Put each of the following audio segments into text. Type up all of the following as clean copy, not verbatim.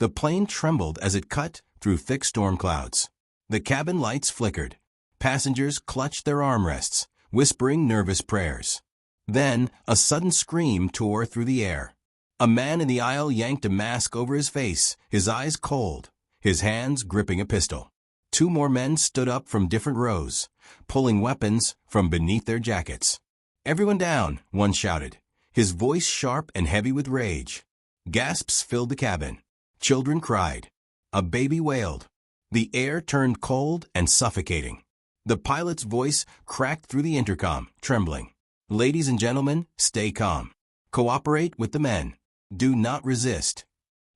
The plane trembled as it cut through thick storm clouds. The cabin lights flickered. Passengers clutched their armrests, whispering nervous prayers. Then, a sudden scream tore through the air. A man in the aisle yanked a mask over his face, his eyes cold, his hands gripping a pistol. Two more men stood up from different rows, pulling weapons from beneath their jackets. "Everyone down," one shouted, his voice sharp and heavy with rage. Gasps filled the cabin. Children cried. A baby wailed. The air turned cold and suffocating. The pilot's voice cracked through the intercom, trembling. "Ladies and gentlemen, stay calm. Cooperate with the men. Do not resist."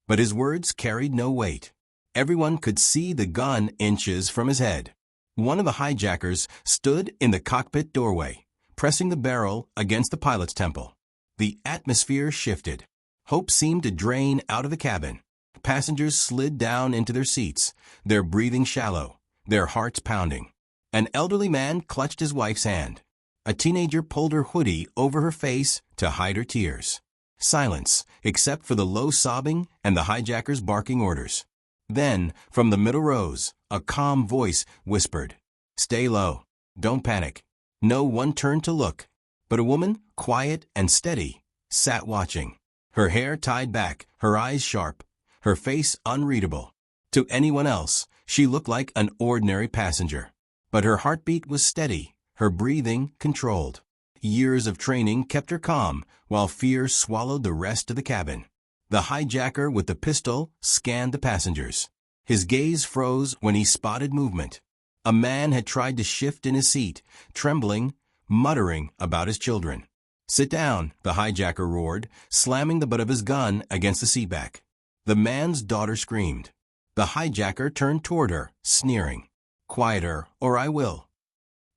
But his words carried no weight. Everyone could see the gun inches from his head. One of the hijackers stood in the cockpit doorway, pressing the barrel against the pilot's temple. The atmosphere shifted. Hope seemed to drain out of the cabin. Passengers slid down into their seats, their breathing shallow, their hearts pounding. An elderly man clutched his wife's hand. A teenager pulled her hoodie over her face to hide her tears. Silence, except for the low sobbing and the hijackers barking orders. Then, from the middle rows, a calm voice whispered, "Stay low. Don't panic." No one turned to look, but a woman, quiet and steady, sat watching. Her hair tied back, her eyes sharp, her face unreadable. To anyone else, she looked like an ordinary passenger. But her heartbeat was steady, her breathing controlled. Years of training kept her calm, while fear swallowed the rest of the cabin. The hijacker with the pistol scanned the passengers. His gaze froze when he spotted movement. A man had tried to shift in his seat, trembling, muttering about his children. "Sit down," the hijacker roared, slamming the butt of his gun against the seatback. The man's daughter screamed. The hijacker turned toward her, sneering. "Quiet her, or I will."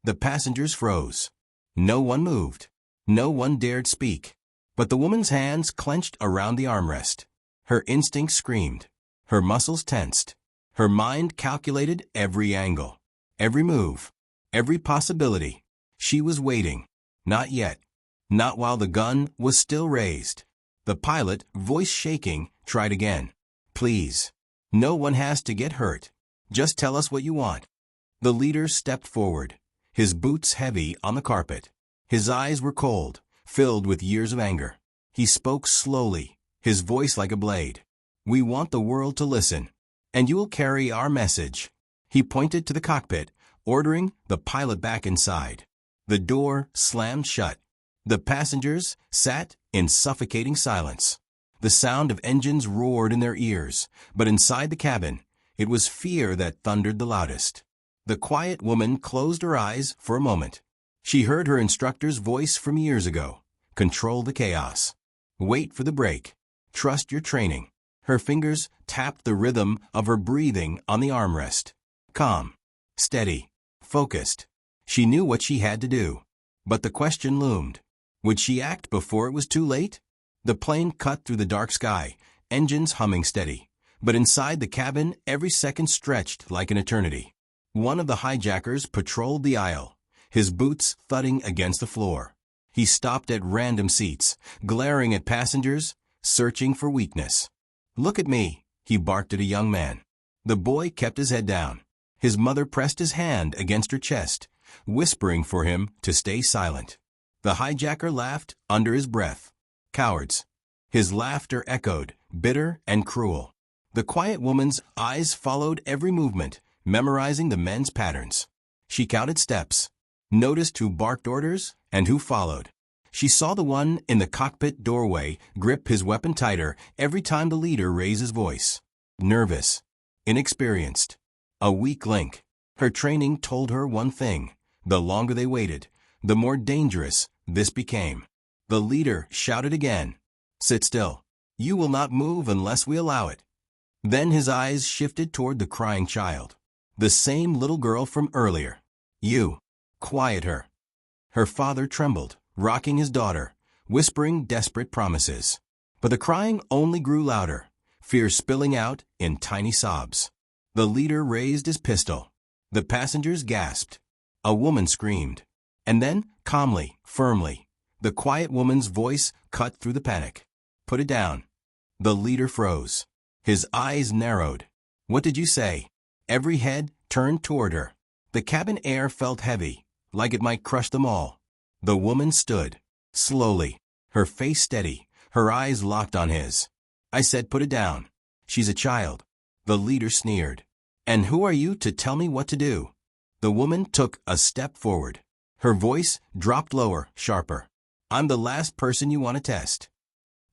The passengers froze. No one moved. No one dared speak. But the woman's hands clenched around the armrest. Her instincts screamed. Her muscles tensed. Her mind calculated every angle, every move, every possibility. She was waiting. Not yet. Not while the gun was still raised. The pilot, voice shaking, tried again. "Please. No one has to get hurt. Just tell us what you want." The leader stepped forward, his boots heavy on the carpet. His eyes were cold, filled with years of anger. He spoke slowly, his voice like a blade. "We want the world to listen, and you will carry our message." He pointed to the cockpit, ordering the pilot back inside. The door slammed shut. The passengers sat in suffocating silence. The sound of engines roared in their ears, but inside the cabin, it was fear that thundered the loudest. The quiet woman closed her eyes for a moment. She heard her instructor's voice from years ago. Control the chaos. Wait for the break. Trust your training. Her fingers tapped the rhythm of her breathing on the armrest. Calm. Steady. Focused. She knew what she had to do. But the question loomed. Would she act before it was too late? The plane cut through the dark sky, engines humming steady. But inside the cabin, every second stretched like an eternity. One of the hijackers patrolled the aisle, his boots thudding against the floor. He stopped at random seats, glaring at passengers, searching for weakness. "Look at me," he barked at a young man. The boy kept his head down. His mother pressed his hand against her chest, whispering for him to stay silent. The hijacker laughed under his breath. "Cowards." His laughter echoed, bitter and cruel. The quiet woman's eyes followed every movement, memorizing the men's patterns. She counted steps, noticed who barked orders and who followed. She saw the one in the cockpit doorway grip his weapon tighter every time the leader raised his voice. Nervous, inexperienced, a weak link. Her training told her one thing: the longer they waited, the more dangerous this became. The leader shouted again, "Sit still. You will not move unless we allow it." Then his eyes shifted toward the crying child. The same little girl from earlier. "You. Quiet her." Her father trembled, rocking his daughter, whispering desperate promises. But the crying only grew louder, fear spilling out in tiny sobs. The leader raised his pistol. The passengers gasped. A woman screamed. And then, calmly, firmly, the quiet woman's voice cut through the panic. "Put it down." The leader froze. His eyes narrowed. What did you say? Every head turned toward her. The cabin air felt heavy, like it might crush them all. The woman stood, slowly, her face steady, her eyes locked on his. I said put it down. She's a child. The leader sneered. And who are you to tell me what to do? The woman took a step forward. Her voice dropped lower, sharper. I'm the last person you want to test.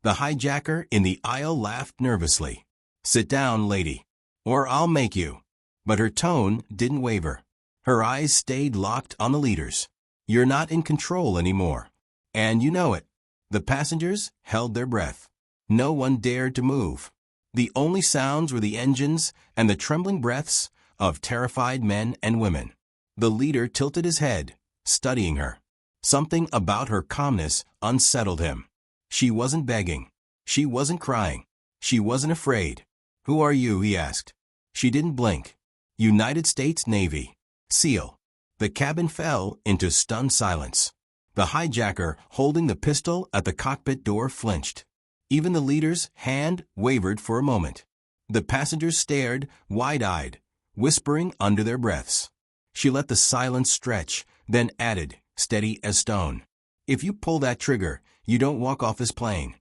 The hijacker in the aisle laughed nervously. Sit down, lady, or I'll make you. But her tone didn't waver. Her eyes stayed locked on the leaders. You're not in control anymore. And you know it. The passengers held their breath. No one dared to move. The only sounds were the engines and the trembling breaths of terrified men and women. The leader tilted his head, studying her. Something about her calmness unsettled him. She wasn't begging. She wasn't crying. She wasn't afraid. Who are you? He asked. She didn't blink. United States Navy. SEAL. The cabin fell into stunned silence. The hijacker, holding the pistol at the cockpit door, flinched. Even the leader's hand wavered for a moment. The passengers stared, wide-eyed, whispering under their breaths. She let the silence stretch, then added, steady as stone. If you pull that trigger, you don't walk off this plane.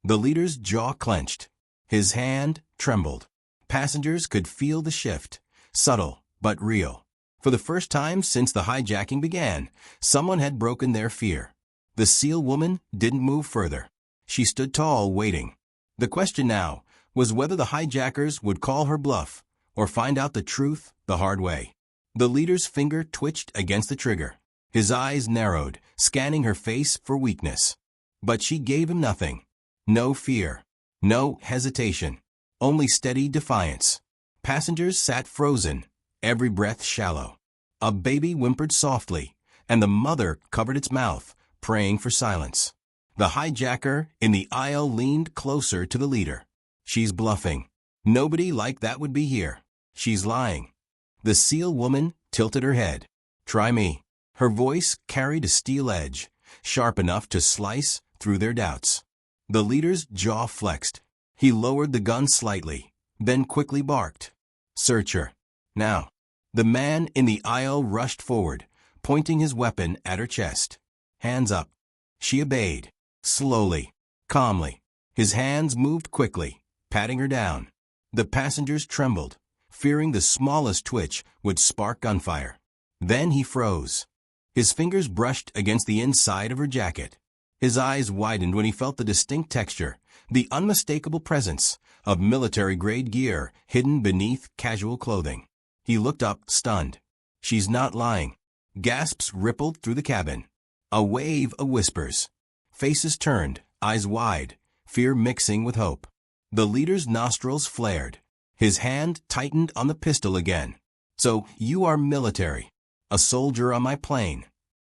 The leader's jaw clenched. His hand trembled. Passengers could feel the shift, subtle but real. For the first time since the hijacking began, someone had broken their fear. The SEAL woman didn't move further. She stood tall, waiting. The question now was whether the hijackers would call her bluff or find out the truth the hard way. The leader's finger twitched against the trigger. His eyes narrowed, scanning her face for weakness. But she gave him nothing. No fear. No hesitation. Only steady defiance. Passengers sat frozen, every breath shallow. A baby whimpered softly, and the mother covered its mouth, praying for silence. The hijacker in the aisle leaned closer to the leader. She's bluffing. Nobody like that would be here. She's lying. The SEAL woman tilted her head. Try me. Her voice carried a steel edge, sharp enough to slice through their doubts. The leader's jaw flexed. He lowered the gun slightly, then quickly barked. Search her. Now. The man in the aisle rushed forward, pointing his weapon at her chest. Hands up. She obeyed. Slowly, calmly. His hands moved quickly, patting her down. The passengers trembled, fearing the smallest twitch would spark gunfire. Then he froze. His fingers brushed against the inside of her jacket. His eyes widened when he felt the distinct texture, the unmistakable presence of military-grade gear hidden beneath casual clothing. He looked up, stunned. She's not lying. Gasps rippled through the cabin. A wave of whispers. Faces turned, eyes wide, fear mixing with hope. The leader's nostrils flared. His hand tightened on the pistol again. So, you are military. A soldier on my plane.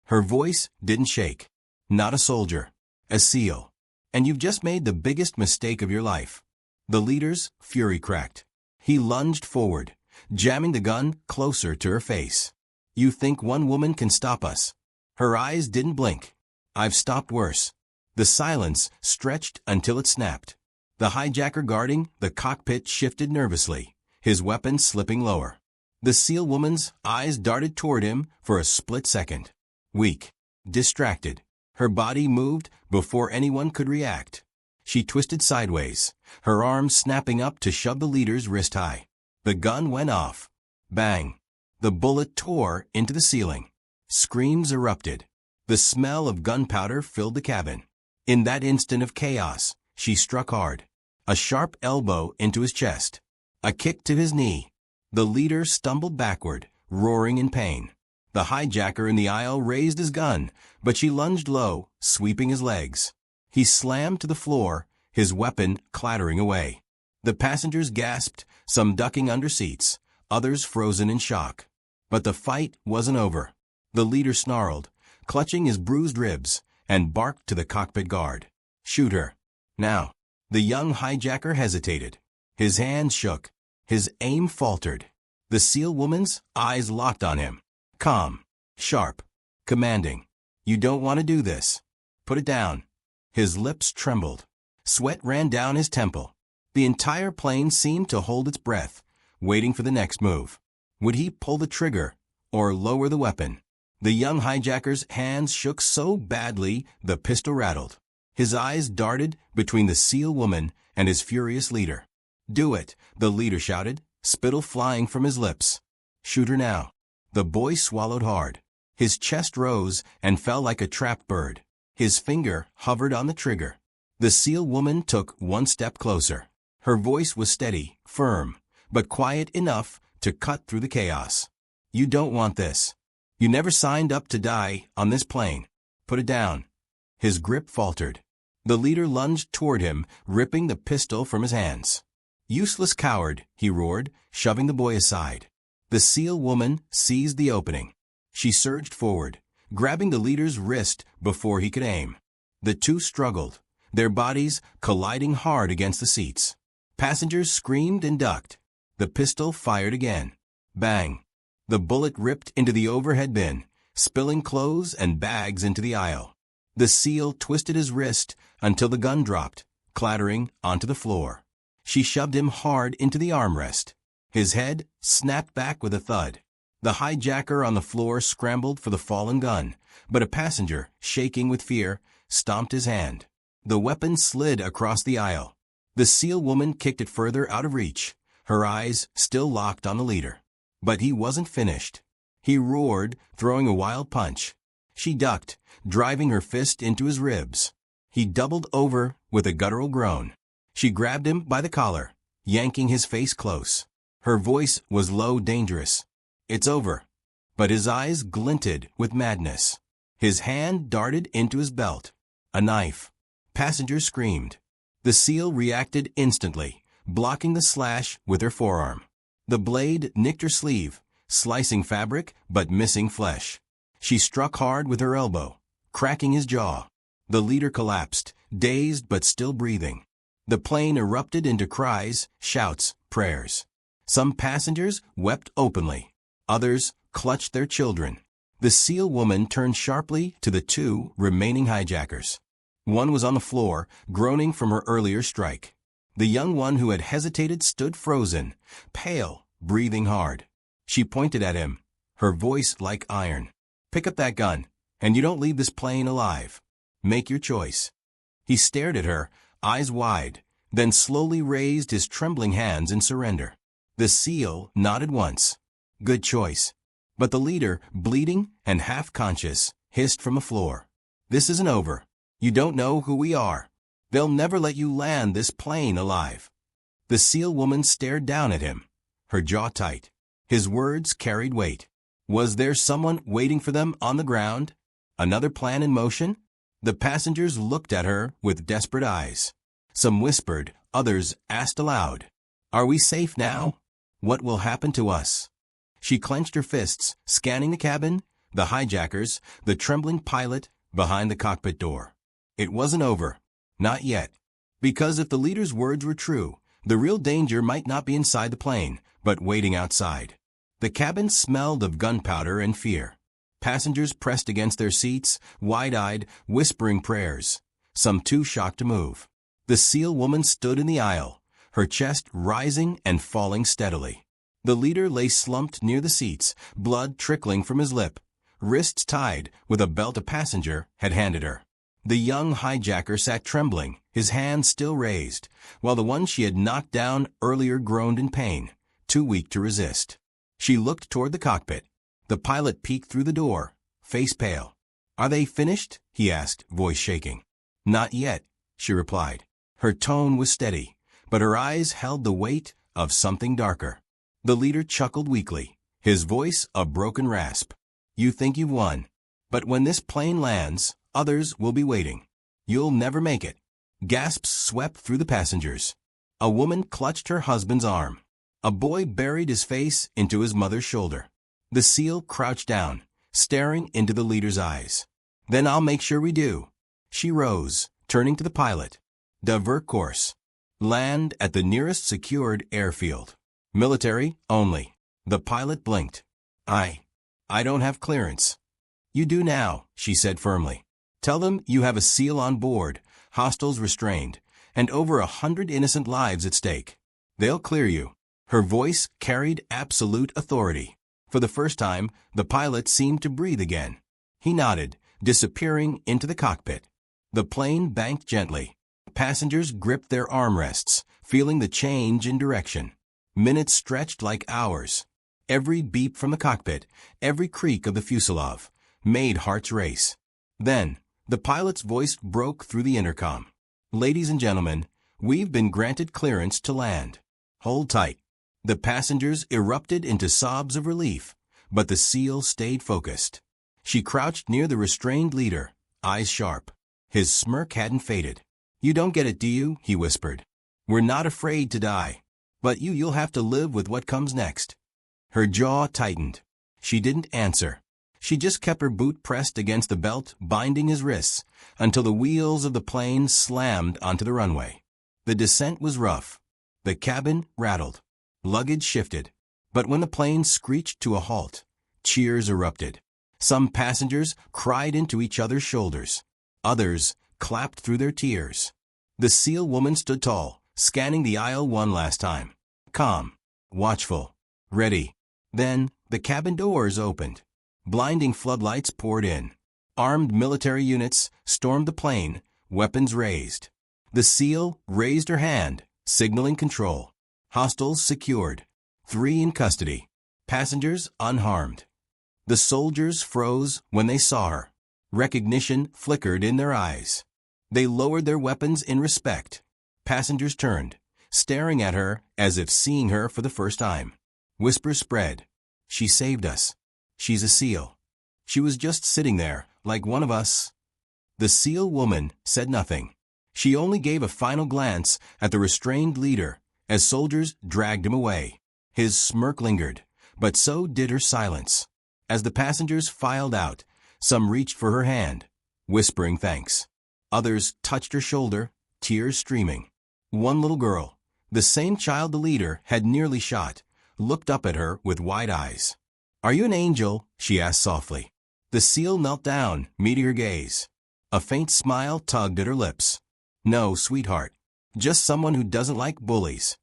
Her voice didn't shake. Not a soldier. A SEAL. And you've just made the biggest mistake of your life. The leader's fury cracked. He lunged forward, jamming the gun closer to her face. You think one woman can stop us? Her eyes didn't blink. I've stopped worse. The silence stretched until it snapped. The hijacker guarding the cockpit shifted nervously, his weapon slipping lower. The SEAL woman's eyes darted toward him for a split second. Weak, distracted. Her body moved before anyone could react. She twisted sideways, her arms snapping up to shove the leader's wrist high. The gun went off. Bang. The bullet tore into the ceiling. Screams erupted. The smell of gunpowder filled the cabin. In that instant of chaos, she struck hard. A sharp elbow into his chest. A kick to his knee. The leader stumbled backward, roaring in pain. The hijacker in the aisle raised his gun, but she lunged low, sweeping his legs. He slammed to the floor, his weapon clattering away. The passengers gasped, some ducking under seats, others frozen in shock. But the fight wasn't over. The leader snarled, clutching his bruised ribs, and barked to the cockpit guard. Shoot her. Now. The young hijacker hesitated. His hands shook. His aim faltered. The SEAL woman's eyes locked on him. Calm. Sharp. Commanding. You don't want to do this. Put it down. His lips trembled. Sweat ran down his temple. The entire plane seemed to hold its breath, waiting for the next move. Would he pull the trigger or lower the weapon? The young hijacker's hands shook so badly the pistol rattled. His eyes darted between the SEAL woman and his furious leader. "Do it," the leader shouted, spittle flying from his lips. "Shoot her now." The boy swallowed hard. His chest rose and fell like a trapped bird. His finger hovered on the trigger. The SEAL woman took one step closer. Her voice was steady, firm, but quiet enough to cut through the chaos. "You don't want this. You never signed up to die on this plane. Put it down." His grip faltered. The leader lunged toward him, ripping the pistol from his hands. "Useless coward," he roared, shoving the boy aside. The SEAL woman seized the opening. She surged forward, grabbing the leader's wrist before he could aim. The two struggled, their bodies colliding hard against the seats. Passengers screamed and ducked. The pistol fired again. Bang! The bullet ripped into the overhead bin, spilling clothes and bags into the aisle. The SEAL twisted his wrist until the gun dropped, clattering onto the floor. She shoved him hard into the armrest. His head snapped back with a thud. The hijacker on the floor scrambled for the fallen gun, but a passenger, shaking with fear, stomped his hand. The weapon slid across the aisle. The SEAL woman kicked it further out of reach, her eyes still locked on the leader. But he wasn't finished. He roared, throwing a wild punch. She ducked, driving her fist into his ribs. He doubled over with a guttural groan. She grabbed him by the collar, yanking his face close. Her voice was low, dangerous. "It's over." But his eyes glinted with madness. His hand darted into his belt. A knife. Passengers screamed. The SEAL reacted instantly, blocking the slash with her forearm. The blade nicked her sleeve, slicing fabric but missing flesh. She struck hard with her elbow, cracking his jaw. The leader collapsed, dazed but still breathing. The plane erupted into cries, shouts, prayers. Some passengers wept openly. Others clutched their children. The SEAL woman turned sharply to the two remaining hijackers. One was on the floor, groaning from her earlier strike. The young one who had hesitated stood frozen, pale, breathing hard. She pointed at him, her voice like iron. "Pick up that gun, and you don't leave this plane alive. Make your choice." He stared at her, eyes wide, then slowly raised his trembling hands in surrender. The SEAL nodded once. "Good choice." But the leader, bleeding and half-conscious, hissed from the floor. "This isn't over. You don't know who we are. They'll never let you land this plane alive." The SEAL woman stared down at him, her jaw tight. His words carried weight. Was there someone waiting for them on the ground? Another plan in motion? The passengers looked at her with desperate eyes. Some whispered, others asked aloud, "Are we safe now? What will happen to us?" She clenched her fists, scanning the cabin, the hijackers, the trembling pilot behind the cockpit door. It wasn't over. Not yet. Because if the leader's words were true, the real danger might not be inside the plane, but waiting outside. The cabin smelled of gunpowder and fear. Passengers pressed against their seats, wide-eyed, whispering prayers, some too shocked to move. The SEAL woman stood in the aisle, her chest rising and falling steadily. The leader lay slumped near the seats, blood trickling from his lip, wrists tied with a belt a passenger had handed her. The young hijacker sat trembling, his hands still raised, while the one she had knocked down earlier groaned in pain, too weak to resist. She looked toward the cockpit. The pilot peeked through the door, face pale. "Are they finished?" he asked, voice shaking. "Not yet," she replied. Her tone was steady, but her eyes held the weight of something darker. The leader chuckled weakly, his voice a broken rasp. "You think you've won. But when this plane lands, others will be waiting. You'll never make it." Gasps swept through the passengers. A woman clutched her husband's arm. A boy buried his face into his mother's shoulder. The SEAL crouched down, staring into the leader's eyes. "Then I'll make sure we do." She rose, turning to the pilot. "Divert course. Land at the nearest secured airfield. Military only." The pilot blinked. I don't have clearance." "You do now," she said firmly. "Tell them you have a SEAL on board, hostiles restrained, and over 100 innocent lives at stake. They'll clear you. Her voice carried absolute authority. For the first time, the pilot seemed to breathe again. He nodded, disappearing into the cockpit. The plane banked gently. Passengers gripped their armrests, feeling the change in direction. Minutes stretched like hours. Every beep from the cockpit, every creak of the fuselage, made hearts race. Then, the pilot's voice broke through the intercom. "Ladies and gentlemen, we've been granted clearance to land. Hold tight." The passengers erupted into sobs of relief, but the SEAL stayed focused. She crouched near the restrained leader, eyes sharp. His smirk hadn't faded. "You don't get it, do you?" he whispered. "We're not afraid to die. But you'll have to live with what comes next." Her jaw tightened. She didn't answer. She just kept her boot pressed against the belt binding his wrists until the wheels of the plane slammed onto the runway. The descent was rough. The cabin rattled. Luggage shifted. But when the plane screeched to a halt, cheers erupted. Some passengers cried into each other's shoulders. Others clapped through their tears. The SEAL woman stood tall, scanning the aisle one last time. Calm, watchful, ready. Then the cabin doors opened. Blinding floodlights poured in. Armed military units stormed the plane, weapons raised. The SEAL raised her hand, signaling control. Hostiles secured. 3 in custody. Passengers unharmed. The soldiers froze when they saw her. Recognition flickered in their eyes. They lowered their weapons in respect. Passengers turned, staring at her as if seeing her for the first time. Whispers spread. "She saved us. She's a SEAL. She was just sitting there, like one of us." The SEAL woman said nothing. She only gave a final glance at the restrained leader as soldiers dragged him away. His smirk lingered, but so did her silence. As the passengers filed out, some reached for her hand, whispering thanks. Others touched her shoulder, tears streaming. One little girl, the same child the leader had nearly shot, looked up at her with wide eyes. "Are you an angel?" she asked softly. The SEAL knelt down, meeting her gaze. A faint smile tugged at her lips. "No, sweetheart. Just someone who doesn't like bullies."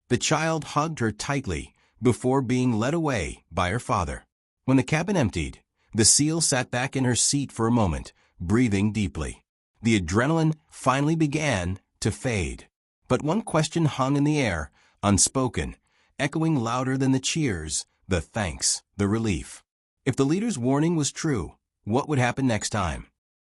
The child hugged her tightly before being led away by her father. When the cabin emptied, the SEAL sat back in her seat for a moment, breathing deeply. The adrenaline finally began to fade. But one question hung in the air, unspoken, echoing louder than the cheers, the thanks, the relief. If the leader's warning was true, what would happen next time?